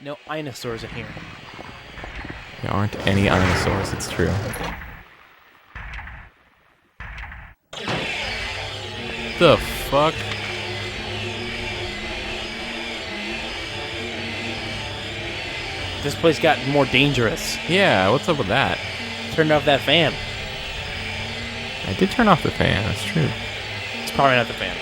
No dinosaurs in here. There aren't any dinosaurs, it's true. The fuck? This place got more dangerous. Yeah, what's up with that? Turned off that fan. I did turn off the fan, that's true. It's probably not the fan.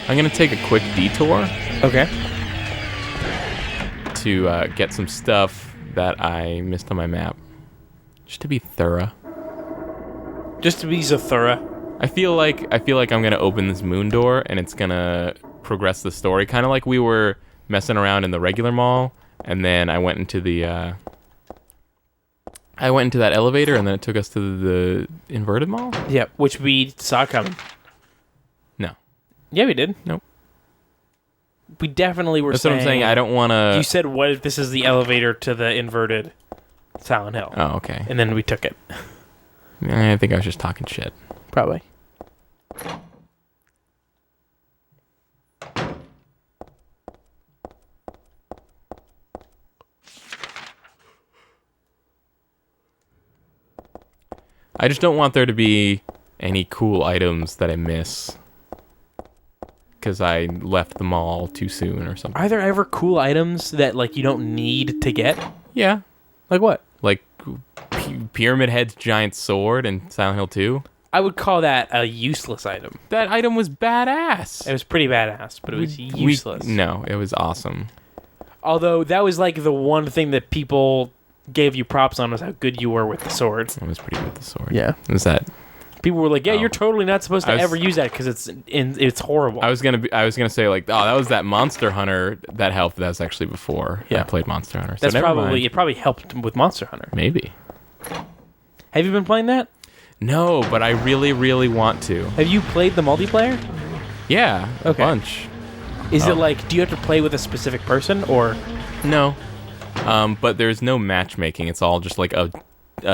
I'm gonna take a quick detour Okay. to get some stuff that I missed on my map. Just to be thorough. Just to be so thorough. I feel like I'm gonna open this moon door and it's gonna progress the story, kind of like we were messing around in the regular mall, and then I went into that elevator, and then it took us to the inverted mall. Yeah, which we saw coming. No, Yeah, we did. nope. We definitely were That's saying... what I'm saying. I don't want to. You said, what if this is the elevator to the inverted Silent Hill? Oh, okay. And then we took it. I think I was just talking shit. Probably. I just don't want there to be any cool items that I miss because I left the mall too soon or something. Are there ever cool items that, like, you don't need to get? Yeah, Like what? like Pyramid Head's giant sword in Silent Hill 2. I would call that a useless item. That item was badass. It was pretty badass, but it was useless. No, it was awesome. Although that was like the one thing that people gave you props on was how good you were with the sword. It was pretty good with the sword. Yeah. Was that? People were like, "Yeah, Oh. you're totally not supposed to I was- ever use that because it's horrible." I was gonna say like, oh, that was that Monster Hunter that helped. That was actually before I Yeah. played Monster Hunter. So That's never probably mind. it. Probably helped with Monster Hunter. Maybe. Have you been playing that? No, but I really, really want to. Have you played the multiplayer? Yeah, a Okay. bunch. Is Oh. it like, do you have to play with a specific person or? No. But there's no matchmaking. It's all just like a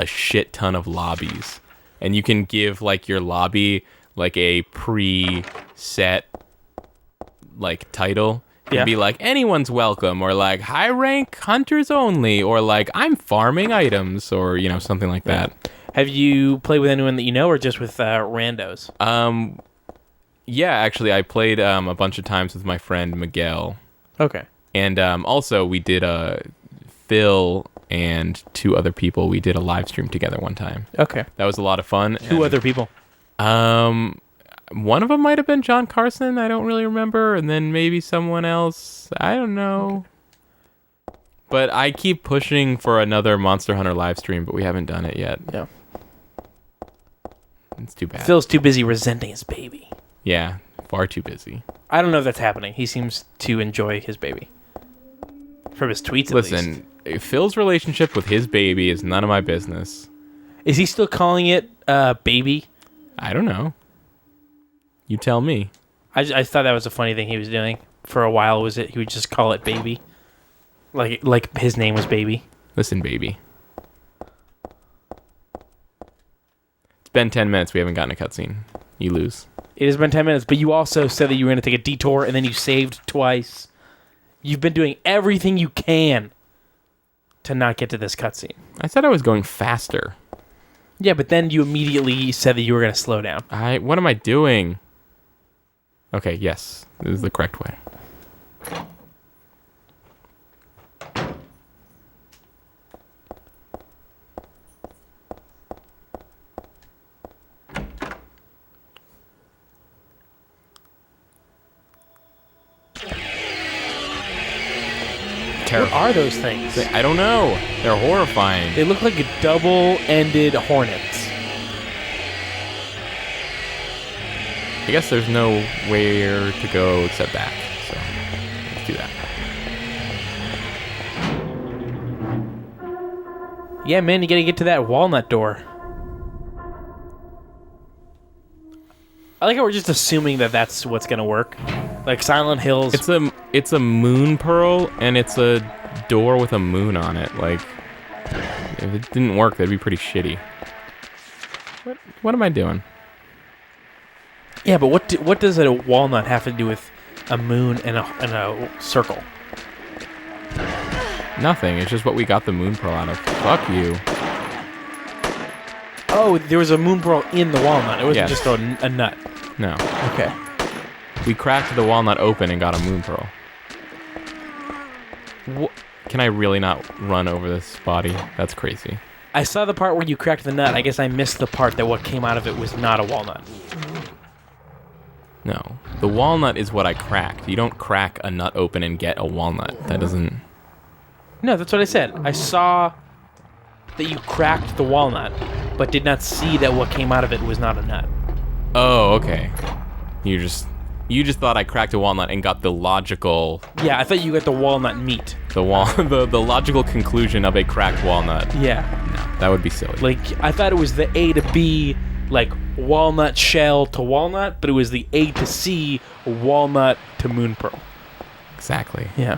shit ton of lobbies. And you can give like your lobby like a pre-set like title. It'd Yeah. be like anyone's welcome, or like high rank hunters only, or like I'm farming items, or something like that. Have you played with anyone that you know, or just with randos? Yeah, actually I played a bunch of times with my friend Miguel. Okay. And also we did Phil and two other people, we did a live stream together one time. Okay. That was a lot of fun. Two other people. One of them might have been John Carson, I don't really remember, and then maybe someone else. I don't know. But I keep pushing for another Monster Hunter live stream, but we haven't done it yet. Yeah. It's too bad. Phil's too busy resenting his baby. Yeah, far too busy. I don't know if that's happening. He seems to enjoy his baby. From his tweets, at least. Listen, Phil's relationship with his baby is none of my business. Is he still calling it baby? I don't know. You tell me. I thought that was a funny thing he was doing. For a while, was it he would just call it baby? Like his name was baby. Listen, baby. It's been 10 minutes. We haven't gotten a cutscene. You lose. It has been 10 minutes, but you also said that you were going to take a detour, and then you saved twice. You've been doing everything you can to not get to this cutscene. I said I was going faster. Yeah, but then you immediately said that you were going to slow down. What am I doing? Okay, yes. This is the correct way. What are those things? I don't know. They're horrifying. They look like double-ended hornets. I guess there's nowhere to go except back. So let's do that. Yeah, man, you got to get to that walnut door. I like how we're just assuming that that's what's gonna work. Like Silent Hills. It's a moon pearl, and it's a door with a moon on it. Like, if it didn't work, that'd be pretty shitty. What am I doing? Yeah, but what does a walnut have to do with a moon and a circle? Nothing. It's just what we got the moon pearl out of. Fuck you. Oh, there was a moon pearl in the walnut. It wasn't Yes. just a nut. No. Okay. We cracked the walnut open and got a moon pearl. Can I really not run over this body? That's crazy. I saw the part where you cracked the nut. I guess I missed the part that what came out of it was not a walnut. No. The walnut is what I cracked. You don't crack a nut open and get a walnut. That doesn't... No, that's what I said. I saw that you cracked the walnut, but did not see that what came out of it was not a nut. Oh, okay. You just thought I cracked a walnut and got the logical... Yeah, I thought you got the walnut meat. the logical conclusion of a cracked walnut. Yeah. No, that would be silly. Like, I thought it was the A to B, like, walnut shell to walnut, but it was the A to C, walnut to moon pearl. Exactly. Yeah.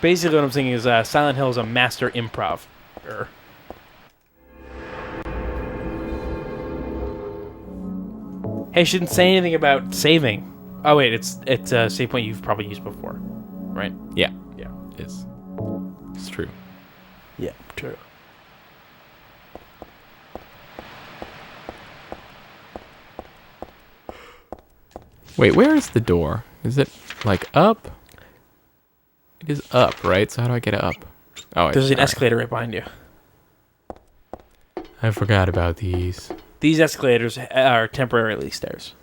Basically what I'm saying is Silent Hill is a master improv. Hey, shouldn't say anything about saving. Oh wait, it's a save point you've probably used before, right? Yeah. Yeah. It's true. Yeah, true. Wait, where is the door? Is it, like, up? It is up, right? So how do I get it up? Oh, There's an alright. escalator right behind you. I forgot about these. These escalators are temporarily stairs.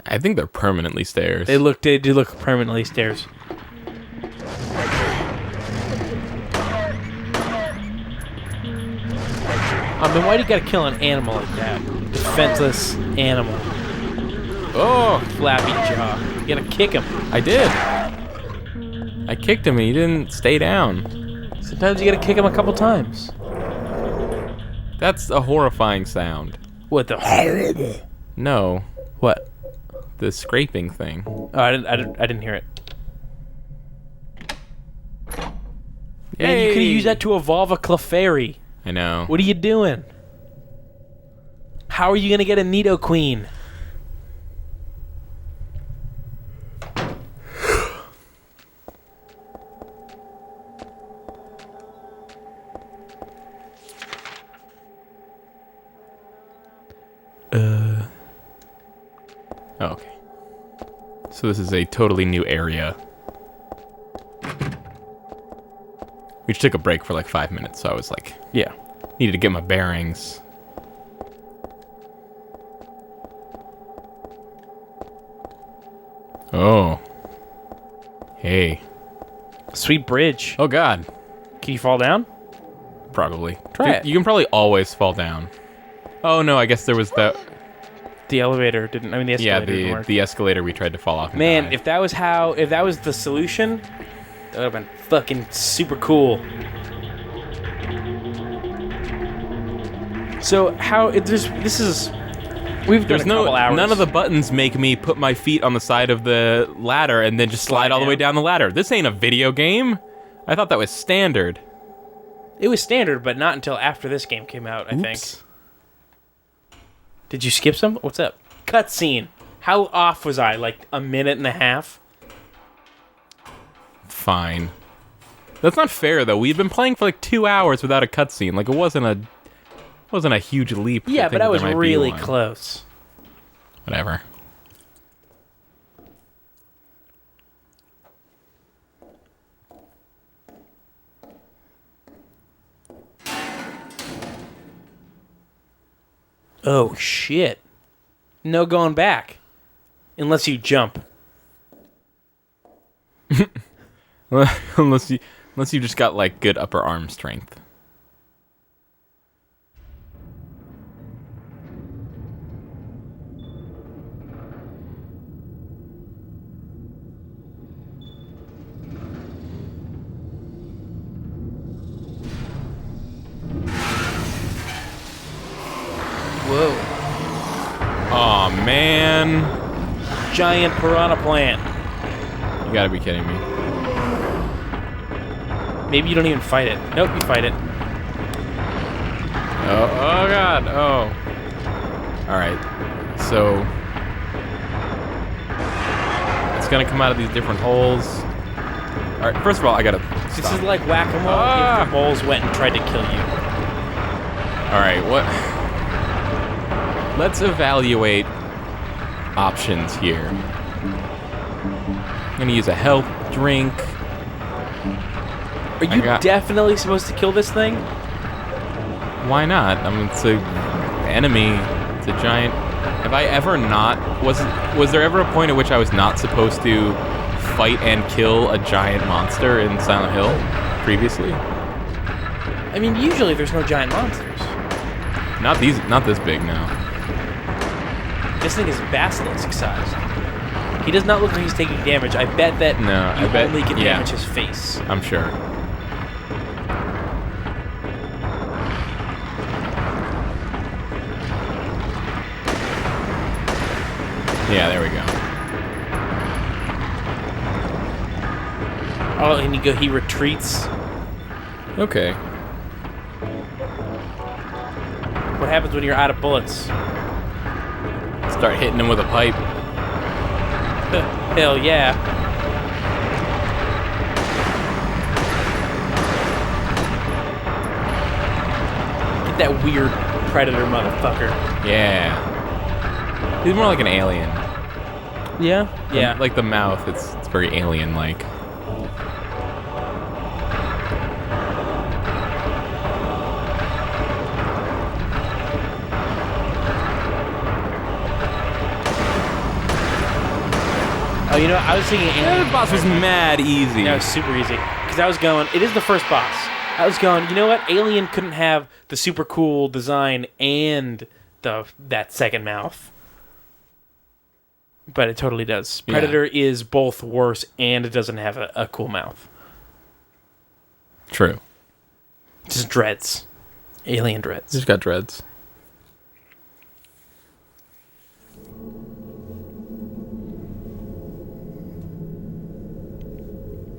I think they're permanently stairs. They do look permanently stairs. I mean, why do you gotta kill an animal like that? Defenseless animal. Oh! Flappy jaw. You gotta kick him. I did. I kicked him and he didn't stay down. Sometimes you gotta kick him a couple times. That's a horrifying sound. What the? No, What? the scraping thing. Oh, I didn't hear it. Man, you could have used that to evolve a Clefairy. I know. What are you doing? How are you gonna get a Nidoqueen? Oh, okay. So this is a totally new area. We just took a break for like 5 minutes, so I was like, Yeah. needed to get my bearings. Oh. Hey. Sweet bridge. Oh god. Can you fall down? Probably. Try it. You can probably always fall down. Oh no, I guess there was the... The elevator didn't. I mean, the Yeah, escalator didn't work. the escalator we tried to fall off and Man, die. if that was the solution, that would have been fucking super cool. So we've done a couple hours. None of the buttons make me put my feet on the side of the ladder and then just slide all the way down the ladder. This ain't a video game. I thought that was standard. It was standard, but not until after this game came out, I think. Oops. Did you skip some? What's up? Cutscene. How off was I? Like a minute and a half? Fine. That's not fair though. We've been playing for like 2 hours without a cutscene. Like it wasn't a huge leap. to Yeah, think but I that was there might be really one. close. Whatever. Oh, shit. No going back. Unless you jump. unless you just got like good upper arm strength. Whoa. Oh man. Giant piranha plant. You gotta be kidding me. Maybe you don't even fight it. Nope, you fight it. Oh god. Oh. Alright. So it's gonna come out of these different holes. Alright, first of all, I gotta stop. This is like whack-a-mole if the moles went and tried to kill you. Alright, what? Let's evaluate options here. I'm gonna use a health drink. Are you definitely supposed to kill this thing? Why not? I mean, it's an enemy. It's a giant. Have I ever not? Was there ever a point at which I was not supposed to fight and kill a giant monster in Silent Hill previously? I mean, usually there's no giant monsters. Not this big now. This thing is basilisk sized. He does not look like he's taking damage. I bet that only can damage his face. I'm sure. Yeah, there we go. Oh, and he retreats. Okay. What happens when you're out of bullets? Start hitting him with a pipe. Hell yeah. Get that weird predator motherfucker. Yeah. He's more like an alien. Yeah? Yeah. Like the mouth, it's very alien-like. Oh, you know, I was thinking Alien. The boss was mad easy. That was super easy. Because I was going, it is the first boss. I was going, you know what? Alien couldn't have the super cool design and that second mouth. But it totally does. Predator is both worse and it doesn't have a cool mouth. True. Just dreads. Alien dreads. He's got dreads.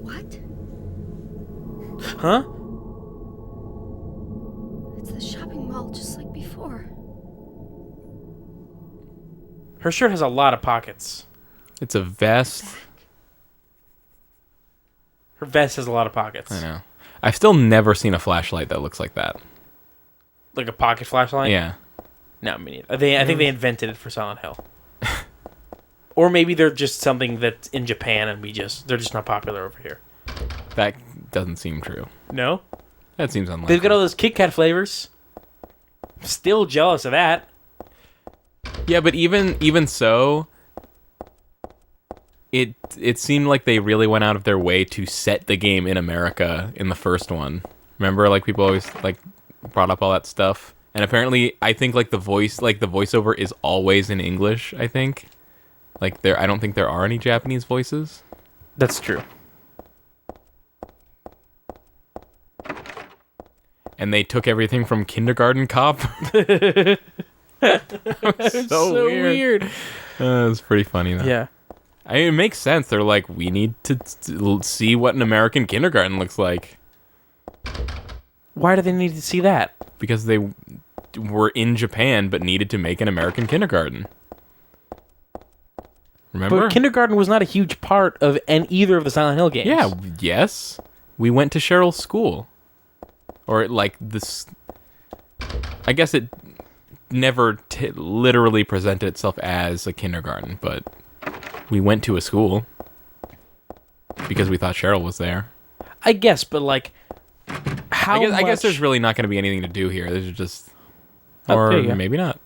What? Huh? It's the shopping mall just like before. Her shirt has a lot of pockets. It's a vest. Her vest has a lot of pockets. I know. I've still never seen a flashlight that looks like that. Like a pocket flashlight? Yeah. No, me neither. I think they invented it for Silent Hill. Or maybe they're just something that's in Japan and they're just not popular over here. That doesn't seem true. No? That seems unlikely. They've got all those Kit Kat flavors. Still jealous of that. Yeah, but even so, it seemed like they really went out of their way to set the game in America in the first one. Remember, like people always like brought up all that stuff, and apparently, I think like the voiceover is always in English. I think, like I don't think there are any Japanese voices. That's true. And they took everything from Kindergarten Cop. so weird. It's pretty funny though. Yeah. I mean, it makes sense. They're like, we need to see what an American kindergarten looks like. Why do they need to see that? Because they were in Japan but needed to make an American kindergarten. Remember? But kindergarten was not a huge part of either of the Silent Hill games. Yeah, yes. We went to Cheryl's school. Or like this... I guess it never literally presented itself as a kindergarten, but we went to a school because we thought Cheryl was there. I guess, but like, I guess there's really not going to be anything to do here. There's just, there or you go. maybe not.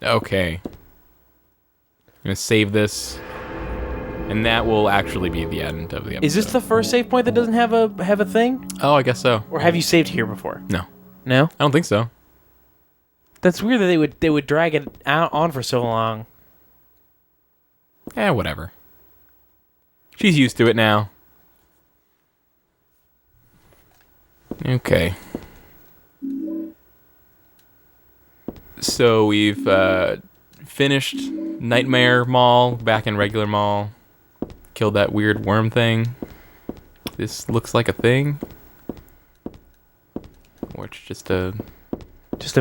Okay, I'm gonna save this, and that will actually be the end of the episode. Is this the first save point that doesn't have a thing? Oh, I guess so. Or have you saved here before? No, No? I don't think so. That's weird that they would drag it out on for so long. Whatever. She's used to it now. Okay. So we've finished Nightmare Mall, back in regular mall. Killed that weird worm thing. This looks like a thing. Or it's just a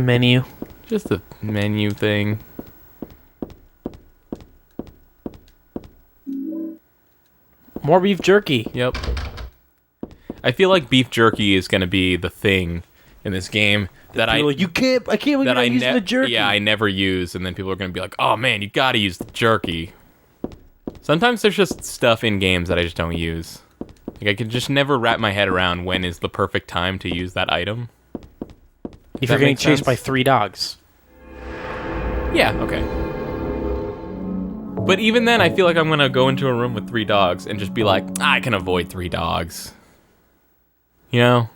menu. Just a menu thing. More beef jerky. Yep. I feel like beef jerky is going to be the thing in this game that I I can't believe you're not using the jerky. Yeah, I never use, and then people are going to be like, "Oh man, you got to use the jerky." Sometimes there's just stuff in games that I just don't use. Like I can just never wrap my head around when is the perfect time to use that item. If you're getting chased by 3 dogs. Yeah, okay. But even then, I feel like I'm going to go into a room with 3 dogs and just be like, I can avoid 3 dogs. You know?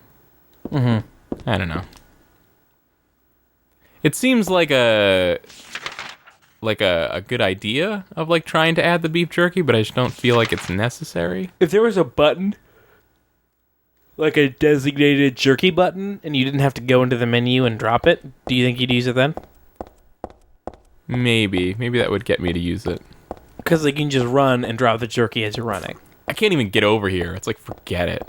Mm-hmm. I don't know. It seems like a good idea of like trying to add the beef jerky, but I just don't feel like it's necessary. If there was a button, like a designated jerky button, and you didn't have to go into the menu and drop it, do you think you'd use it then? Maybe that would get me to use it. Because like, you can just run and drop the jerky as you're running. I can't even get over here. It's like, forget it.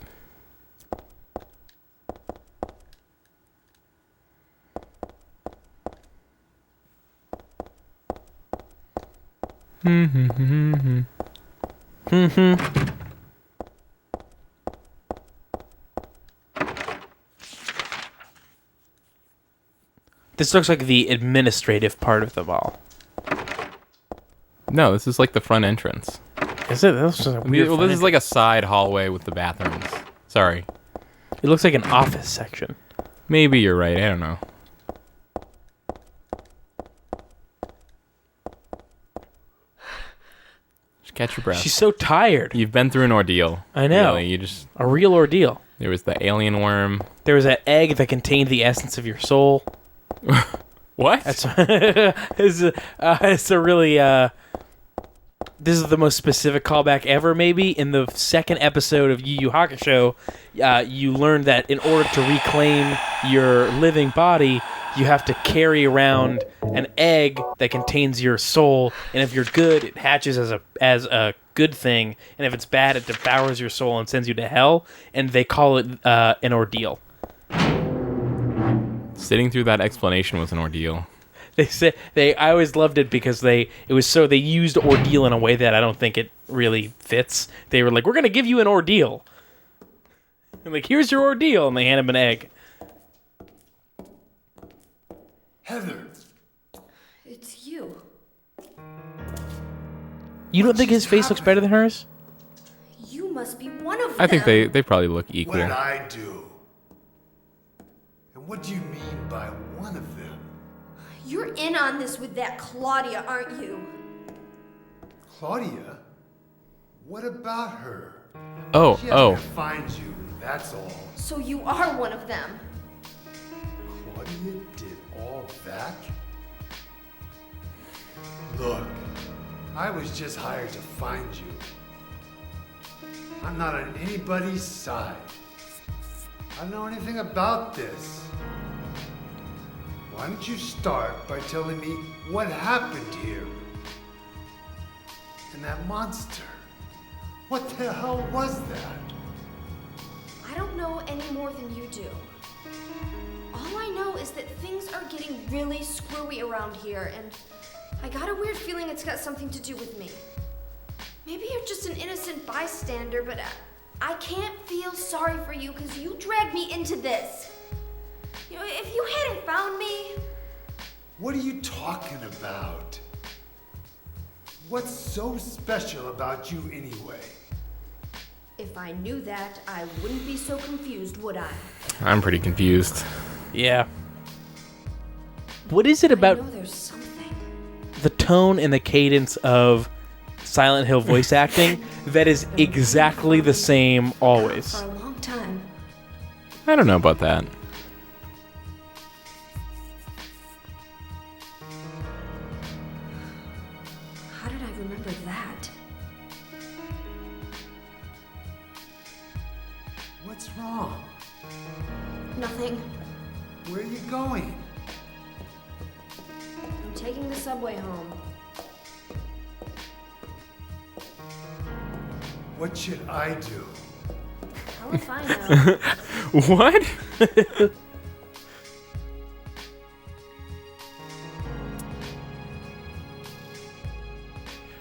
This looks like the administrative part of the mall. No, this is like the front entrance. Is it? This is a weird Well, this is like a side hallway with the bathrooms. Sorry. It looks like an office section. Maybe you're right. I don't know. Just catch your breath. She's so tired. You've been through an ordeal. I know. Really. You just... A real ordeal. There was the alien worm. There was that egg that contained the essence of your soul. What? That's it's a really this is the most specific callback ever. Maybe in the second episode of Yu Yu Hakusho, you learned that in order to reclaim your living body, you have to carry around an egg that contains your soul, and if you're good, it hatches as a good thing, and if it's bad, it devours your soul and sends you to hell. And they call it an ordeal. Sitting through that explanation was an ordeal. I always loved it because they used ordeal in a way that I don't think it really fits. They were like, we're gonna give you an ordeal. And like, here's your ordeal, and they hand him an egg. Heather. It's you. You don't think his face looks better than hers? You must be one of them. I think they probably look equal. What did I do? And what do you mean by one of them? You're in on this with that Claudia, aren't you? Claudia? What about her? Oh, She asked me to find you, that's all. So you are one of them. Claudia did all that? Look, I was just hired to find you. I'm not on anybody's side. I don't know anything about this. Why don't you start by telling me what happened here? And that monster. What the hell was that? I don't know any more than you do. All I know is that things are getting really screwy around here, and I got a weird feeling it's got something to do with me. Maybe you're just an innocent bystander, but I can't feel sorry for you because you dragged me into this. You know, if you hadn't found me... What are you talking about? What's so special about you anyway? If I knew that, I wouldn't be so confused, would I? I'm pretty confused. Yeah. What is it about I know there's something. the tone and the cadence of Silent Hill voice acting that is exactly the same always? For a long time. I don't know about that. How did I remember that? What's wrong? Nothing. Where are you going? taking the subway home. What should I do? Hell if I know. What?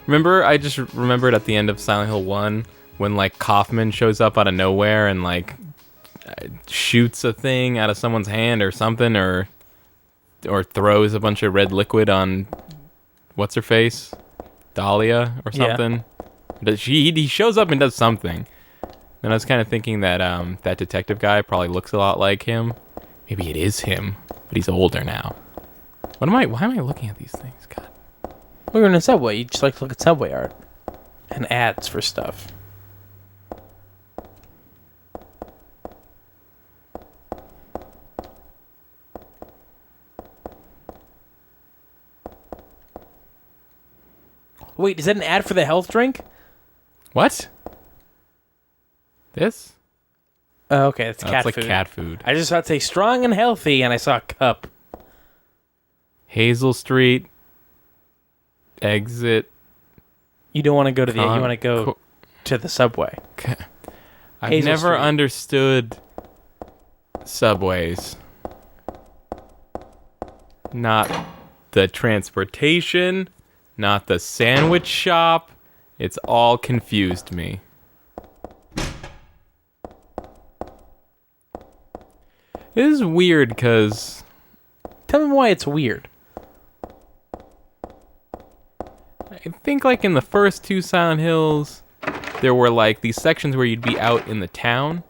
Remember, I just remembered at the end of Silent Hill 1 when, like, Kaufman shows up out of nowhere and, like, shoots a thing out of someone's hand or something, or throws a bunch of red liquid on what's her face, Dahlia or something. Yeah. He shows up and does something. And I was kind of thinking that that detective guy probably looks a lot like him. Maybe it is him, but he's older now. Why am I looking at these things? God. We're in a Subway. You just like to look at Subway art and ads for stuff. Wait, is that an ad for the health drink? What? This? Oh, okay, it's That's like cat food. I just saw it say strong and healthy, and I saw a cup. Hazel Street. Exit. You don't want to go to you want to go to the Subway. I've Hazel never Street. understood subways. Not the transportation, not the sandwich shop. It's all confused me. It is weird because... Tell me why it's weird. I think like in the first two Silent Hills, there were like these sections where you'd be out in the town,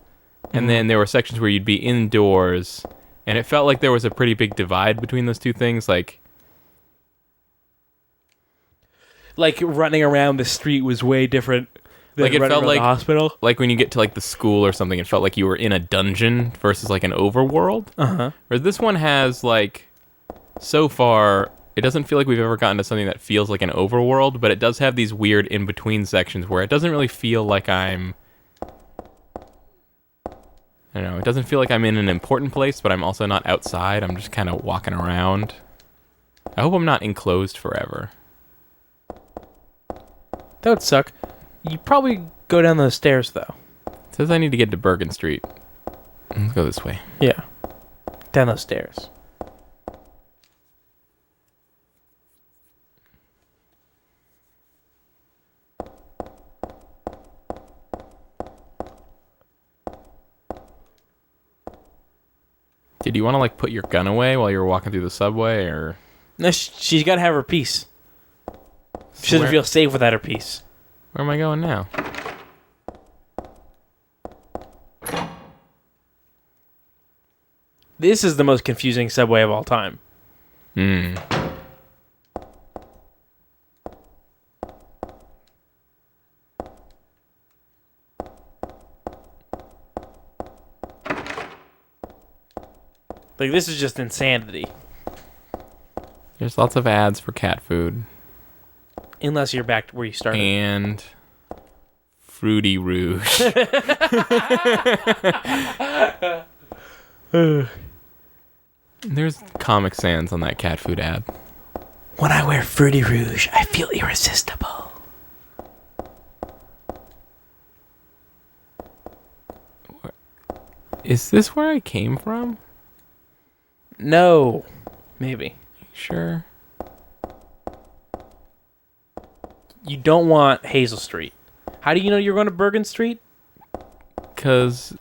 and then there were sections where you'd be indoors, and it felt like there was a pretty big divide between those two things. Like running around the street was way different than Like it running felt around like the hospital. Like when you get to like the school or something, it felt like you were in a dungeon versus like an overworld. Whereas this one has like, so far, it doesn't feel like we've ever gotten to something that feels like an overworld, but it does have these weird in-between sections where it doesn't really feel like I don't know, it doesn't feel like I'm in an important place, but I'm also not outside. I'm just kind of walking around. I hope I'm not enclosed forever. That would suck. You probably go down those stairs, though. It says I need to get to Bergen Street. Let's go this way. Yeah. Down those stairs. Did you want to like put your gun away while you were walking through the subway, or? No, she's got to have her piece. She doesn't feel safe without her piece. Where am I going now? This is the most confusing subway of all time. Like, this is just insanity. There's lots of ads for cat food. Unless you're back to where you started. And Fruity Rouge. There's Comic Sans on that cat food ad. When I wear Fruity Rouge, I feel irresistible. Is this where I came from? No. Maybe. Sure. You don't want Hazel Street. How do you know you're going to Bergen Street? Because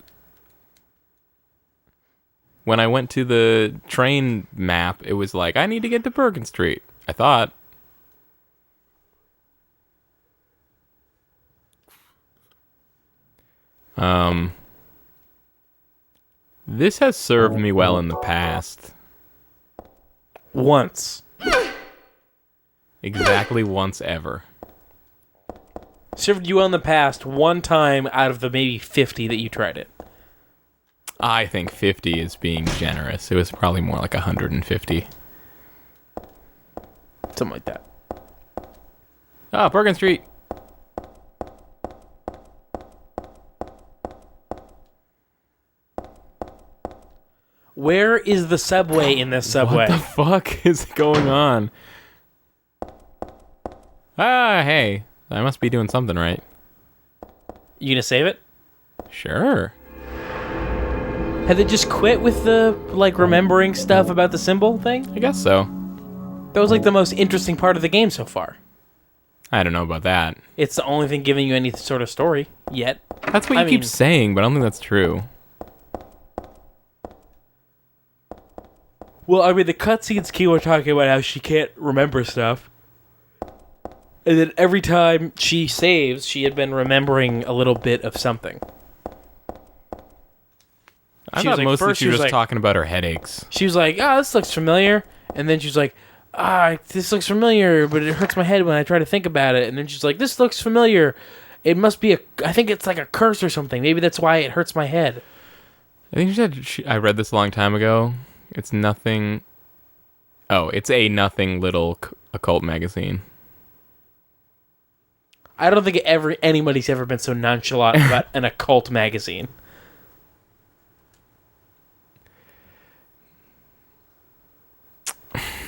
when I went to the train map, it was like, I need to get to Bergen Street. I thought. This has served me well in the past. Once. Exactly once ever. Served you well in the past one time out of the maybe 50 that you tried it. I think 50 is being generous. It was probably more like 150. Something like that. Ah, Bergen Street. Where is the subway in this subway? What the fuck is going on? Ah, hey. I must be doing something right. You gonna save it? Sure. Had they just quit with the, like, remembering stuff about the symbol thing? I guess so. That was, like, the most interesting part of the game so far. I don't know about that. It's the only thing giving you any sort of story yet. That's what you keep saying, but I don't think that's true. Well, I mean, the cutscenes Key were talking about how she can't remember stuff. And then every time she saves, she had been remembering a little bit of something. I thought mostly she was just talking about her headaches. She was like, oh, this looks familiar. And then she's like, this looks familiar, but it hurts my head when I try to think about it. And then she's like, this looks familiar. It must be I think it's like a curse or something. Maybe that's why it hurts my head. I think she said, I read this a long time ago. It's nothing. Oh, it's a nothing little occult magazine. I don't think anybody's ever been so nonchalant about an occult magazine.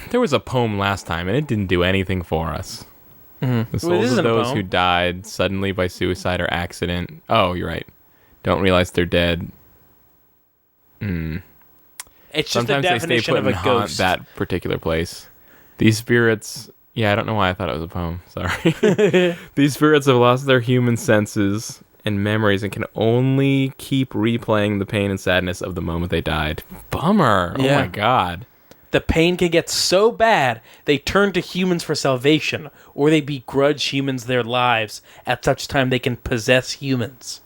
There was a poem last time, and it didn't do anything for us. Mm-hmm. The souls of those who died suddenly by suicide or accident. Oh, you're right. Don't realize they're dead. It's just sometimes the definition they stay put of and a haunt ghost. that particular place. These spirits. Yeah, I don't know why I thought it was a poem. Sorry. These spirits have lost their human senses and memories and can only keep replaying the pain and sadness of the moment they died. Bummer. Yeah. Oh my god. The pain can get so bad, they turn to humans for salvation, or they begrudge humans their lives at such time they can possess humans.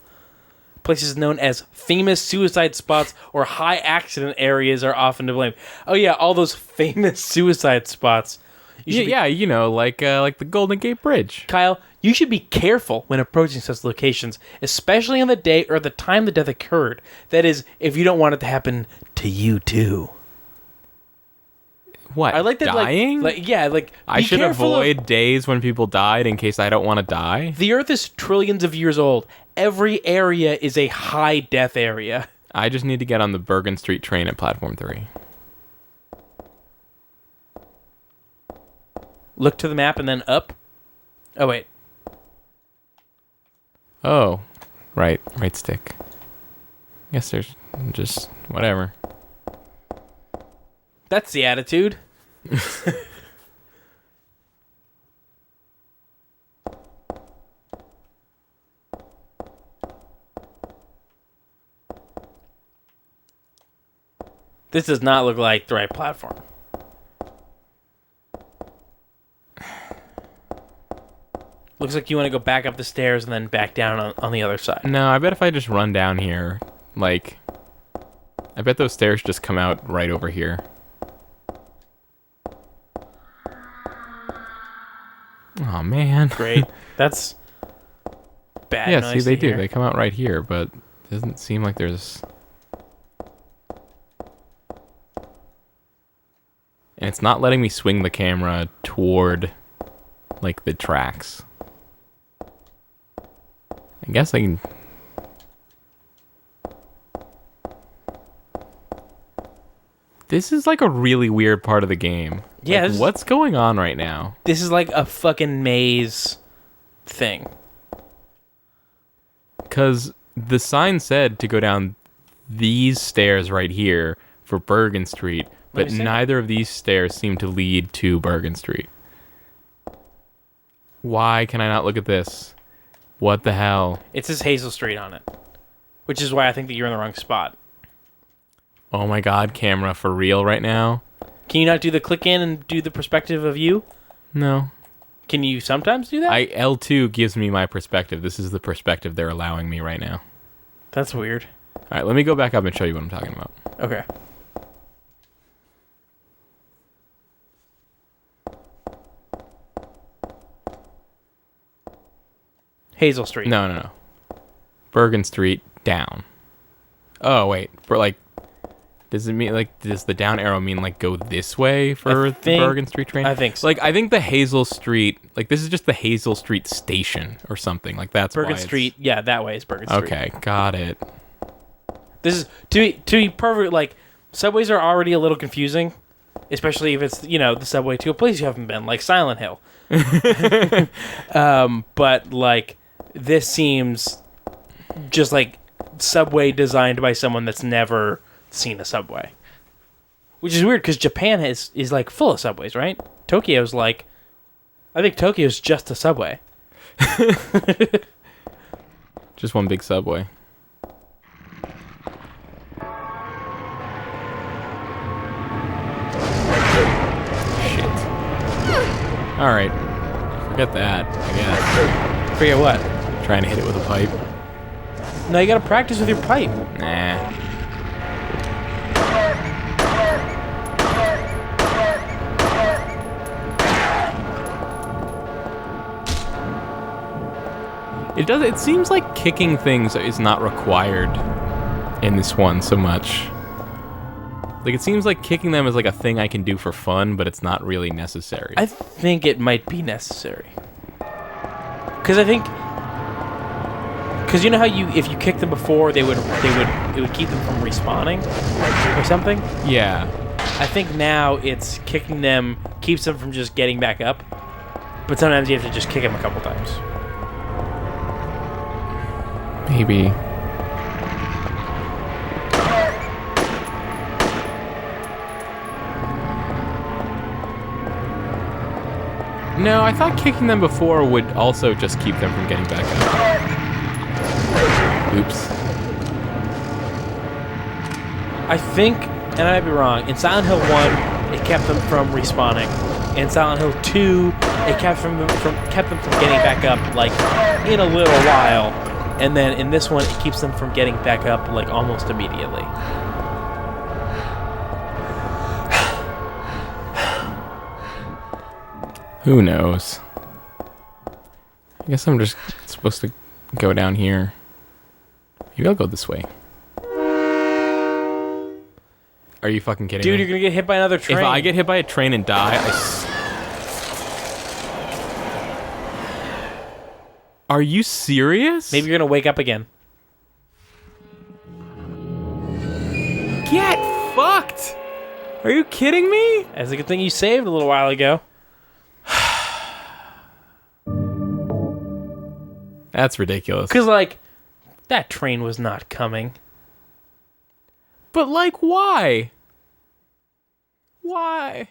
Places known as famous suicide spots or high accident areas are often to blame. Oh yeah, all those famous suicide spots. You know, like the Golden Gate Bridge. Kyle, you should be careful when approaching such locations, especially on the day or the time the death occurred. That is, if you don't want it to happen to you too. What? I like that. Dying? I should avoid days when people died in case I don't want to die. The Earth is trillions of years old. Every area is a high death area. I just need to get on the Bergen Street train at platform 3. Look to the map and then up. Oh wait. Oh, right stick. Guess there's just whatever. That's the attitude. This does not look like the right platform. Looks like you want to go back up the stairs and then back down on the other side. No, I bet if I just run down here, like, I bet those stairs just come out right over here. Oh man. Great. That's bad. Yeah, see, they do. Hear. They come out right here, but it doesn't seem like there's. And it's not letting me swing the camera toward, like, the tracks. I guess I can. This is like a really weird part of the game. Yeah. Like, what's going on right now? This is like a fucking maze thing. Because the sign said to go down these stairs right here for Bergen Street, but neither of these stairs seem to lead to Bergen Street. Why can I not look at this? What the hell? It says Hazel Street on it, which is why I think that you're in the wrong spot. Oh my god, camera, for real right now? Can you not do the click in and do the perspective of you? No. Can you sometimes do that? L2 gives me my perspective. This is the perspective they're allowing me right now. That's weird. Alright, let me go back up and show you what I'm talking about. Okay. Hazel Street. No. Bergen Street, down. Oh, wait. For, like, does it mean, like, does the down arrow mean, like, go this way for the Bergen Street train? I think so. Like, I think the Hazel Street, like, this is just the Hazel Street station or something. Like, that's Bergen Street, yeah, that way is Bergen Street. Okay, got it. This is, to be perfect, like, subways are already a little confusing. especially if it's the subway to a place you haven't been, like Silent Hill. But like this seems just like subway designed by someone that's never seen a subway, which is weird because Japan is like full of subways, right? Tokyo's like, I think Tokyo's just a subway. Just one big subway. Shit. Alright. Forget that, I guess. Forget what? Trying to hit it with a pipe. No, you gotta practice with your pipe. Nah. It seems like kicking things is not required in this one so much. Like, it seems like kicking them is like a thing I can do for fun, but it's not really necessary. I think it might be necessary. Because you know how if you kick them before, it would keep them from respawning or something? Yeah. I think now it's kicking them keeps them from just getting back up, but sometimes you have to just kick them a couple times. Maybe. No, I thought kicking them before would also just keep them from getting back up. Oops. I think, and I might be wrong, in Silent Hill 1, it kept them from respawning. In Silent Hill 2, it kept them from getting back up, like, in a little while. And then in this one, it keeps them from getting back up, like, almost immediately. Who knows? I guess I'm just supposed to go down here. Maybe I'll go this way. Are you fucking kidding me? Dude, you're gonna get hit by another train. If I get hit by a train and die, Are you serious? Maybe you're gonna wake up again. Get fucked! Are you kidding me? That's a good thing you saved a little while ago. That's ridiculous. Because, like, that train was not coming. But, like, why? Why?